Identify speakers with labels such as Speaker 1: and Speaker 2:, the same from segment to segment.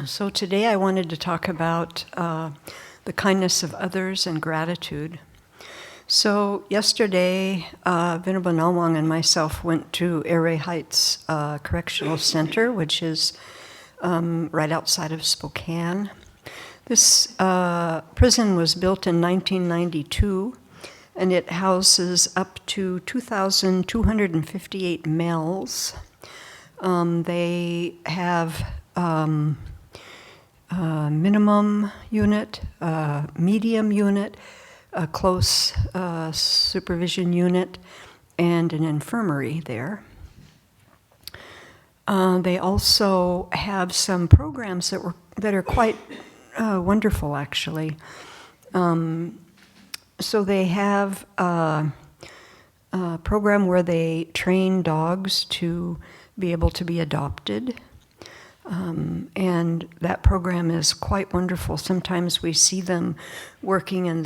Speaker 1: So today I wanted to talk about the kindness of others and gratitude. So yesterday, Venerable Nalwang and myself went to Abbey Heights Correctional Center, which is right outside of Spokane. This prison was built in 1992, and it houses up to 2,258 males. They have minimum unit, medium unit, a close supervision unit, and an infirmary there. They also have some programs that are quite wonderful, actually. So they have a program where they train dogs to be able to be adopted. And that program is quite wonderful. Sometimes we see them working on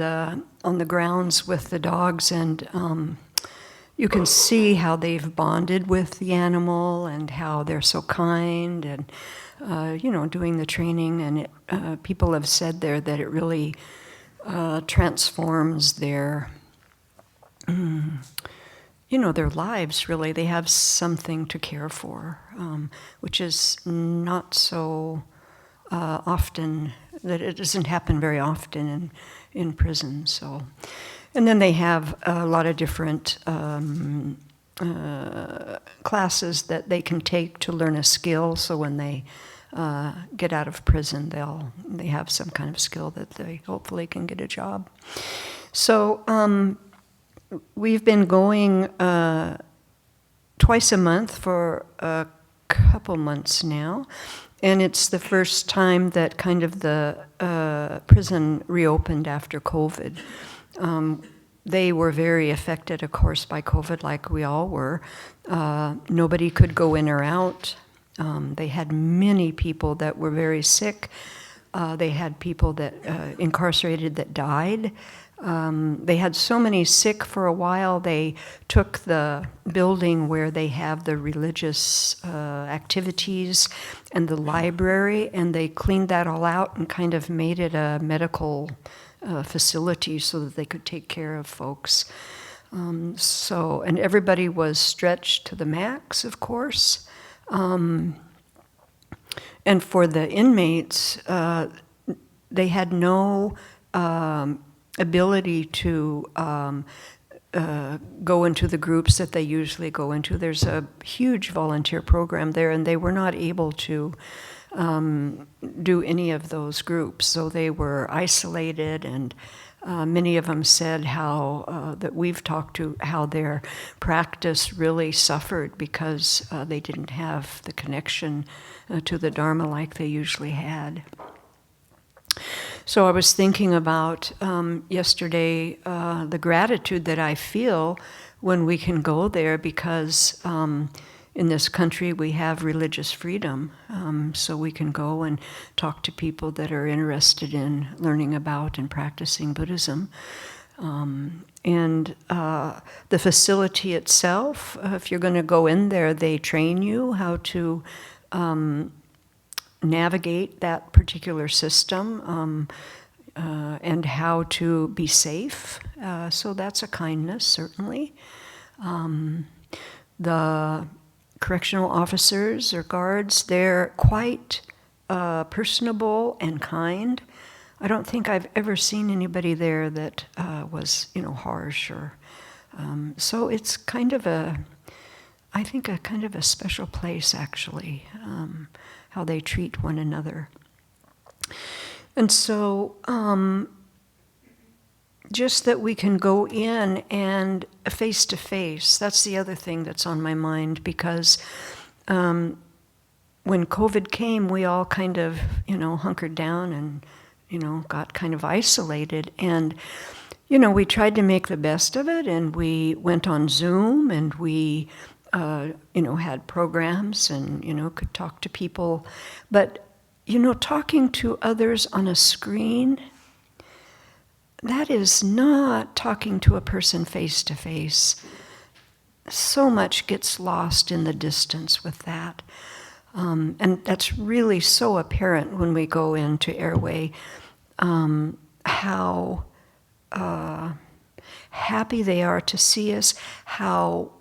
Speaker 1: the grounds with the dogs, and you can see how they've bonded with the animal and how they're so kind and, doing the training. And people have said there that it really transforms their their lives, really. They have something to care for, which is not so often, that it doesn't happen very often in prison. So, and then they have a lot of different classes that they can take to learn a skill, so when they get out of prison, they have some kind of skill that they hopefully can get a job. So, we've been going twice a month for a couple months now, and it's the first time that kind of the prison reopened after COVID. They were very affected, of course, by COVID, like we all were. Nobody could go in or out. They had many people that were very sick. They had people that incarcerated that died. They had so many sick for a while, they took the building where they have the religious activities and the library, and they cleaned that all out and kind of made it a medical facility so that they could take care of folks. And everybody was stretched to the max, of course. And for the inmates, they had no ability to go into the groups that they usually go into. There's a huge volunteer program there, and they were not able to do any of those groups. So they were isolated, and many of them said how, that we've talked to, how their practice really suffered because they didn't have the connection to the Dharma like they usually had. So I was thinking about yesterday the gratitude that I feel when we can go there, because in this country we have religious freedom, so we can go and talk to people that are interested in learning about and practicing Buddhism. And the facility itself, if you're going to go in there, they train you how to navigate that particular system and how to be safe. So that's a kindness, certainly. The correctional officers or guards, they're quite personable and kind. I don't think I've ever seen anybody there that was, harsh or. So it's kind of a special place, actually. How they treat one another. And so just that we can go in and face to face, that's the other thing that's on my mind, because when COVID came, we all kind of, hunkered down and, got kind of isolated. And, we tried to make the best of it, and we went on Zoom, and we had programs and, could talk to people. But, talking to others on a screen, that is not talking to a person face to face. So much gets lost in the distance with that. And that's really so apparent when we go into airway, how happy they are to see us, how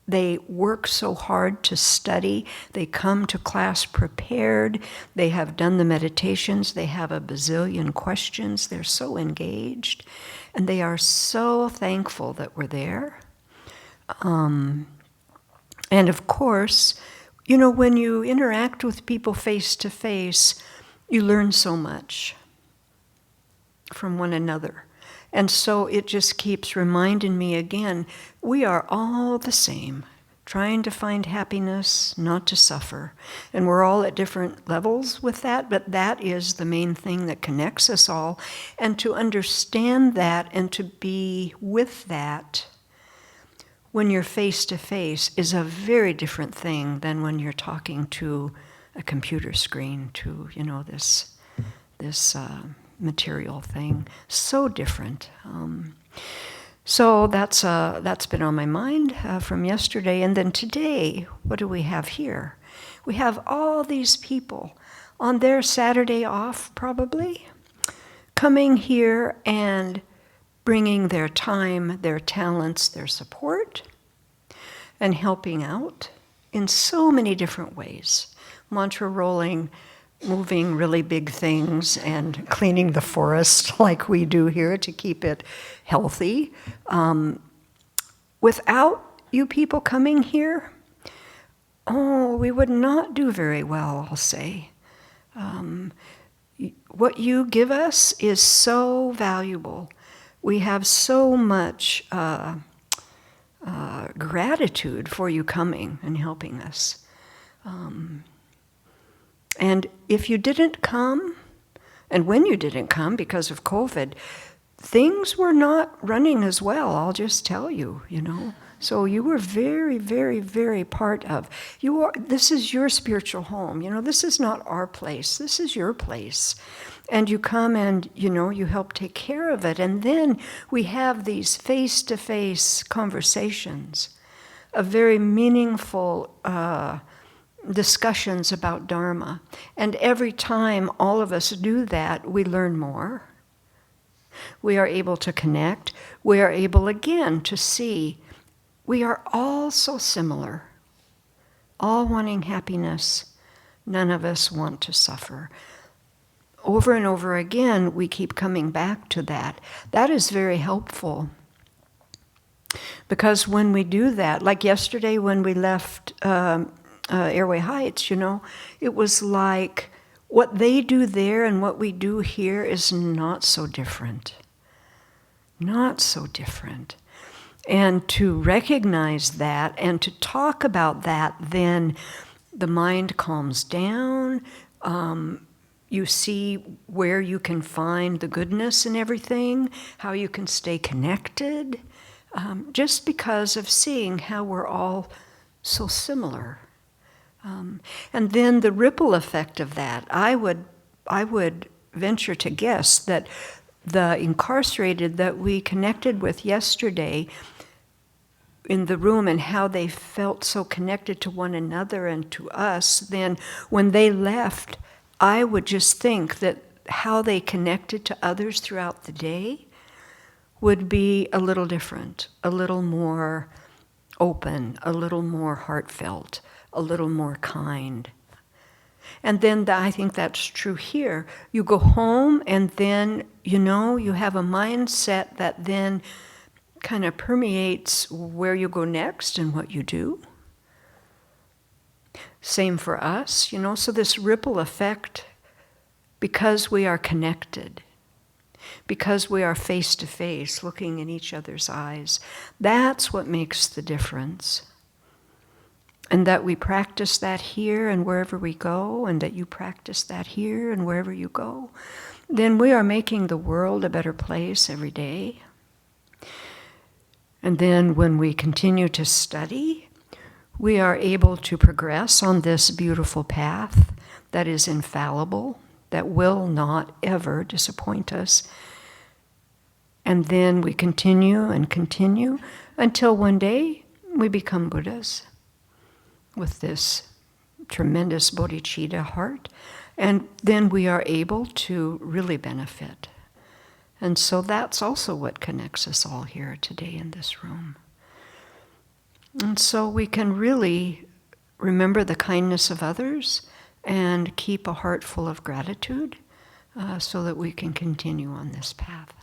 Speaker 1: they work so hard to study. They come to class prepared. They have done the meditations. They have a bazillion questions. They're so engaged. And they are so thankful that we're there. And of course, when you interact with people face to face, you learn so much from one another. And so it just keeps reminding me again, we are all the same, trying to find happiness, not to suffer. And we're all at different levels with that, but that is the main thing that connects us all. And to understand that and to be with that when you're face to face is a very different thing than when you're talking to a computer screen, to, this material thing. So different. So that's been on my mind from yesterday. And then today, what do we have here? We have all these people on their Saturday off, probably, coming here and bringing their time, their talents, their support, and helping out in so many different ways. Mantra rolling, moving really big things, and cleaning the forest like we do here to keep it healthy. Without you people coming here, we would not do very well, I'll say. What you give us is so valuable. We have so much gratitude for you coming and helping us. And if you didn't come, and when you didn't come because of COVID, things were not running as well, I'll just tell you, So you were very, very, very part of. This is your spiritual home. This is not our place. This is your place. And you come and, you help take care of it. And then we have these face-to-face conversations, a very meaningful discussions about Dharma. And every time all of us do that, we learn more. We are able to connect. We are able again to see we are all so similar, all wanting happiness. None of us want to suffer. Over and over again, we keep coming back to that. That is very helpful. Because when we do that, like yesterday when we left Airway Heights, it was like what they do there and what we do here is not so different. Not so different. And to recognize that and to talk about that, then the mind calms down. You see where you can find the goodness in everything, how you can stay connected, just because of seeing how we're all so similar. And then the ripple effect of that, I would venture to guess that the incarcerated that we connected with yesterday in the room and how they felt so connected to one another and to us, then when they left, I would just think that how they connected to others throughout the day would be a little different, a little more open, a little more heartfelt, a little more kind. And then I think that's true here. You go home and then, you have a mindset that then kind of permeates where you go next and what you do. Same for us, so this ripple effect, because we are connected, because we are face to face, looking in each other's eyes, that's what makes the difference. And that we practice that here and wherever we go, and that you practice that here and wherever you go, then we are making the world a better place every day. And then when we continue to study, we are able to progress on this beautiful path that is infallible, that will not ever disappoint us. And then we continue and continue until one day we become Buddhas with this tremendous bodhicitta heart, and then we are able to really benefit. And so that's also what connects us all here today in this room. And so we can really remember the kindness of others and keep a heart full of gratitude so that we can continue on this path.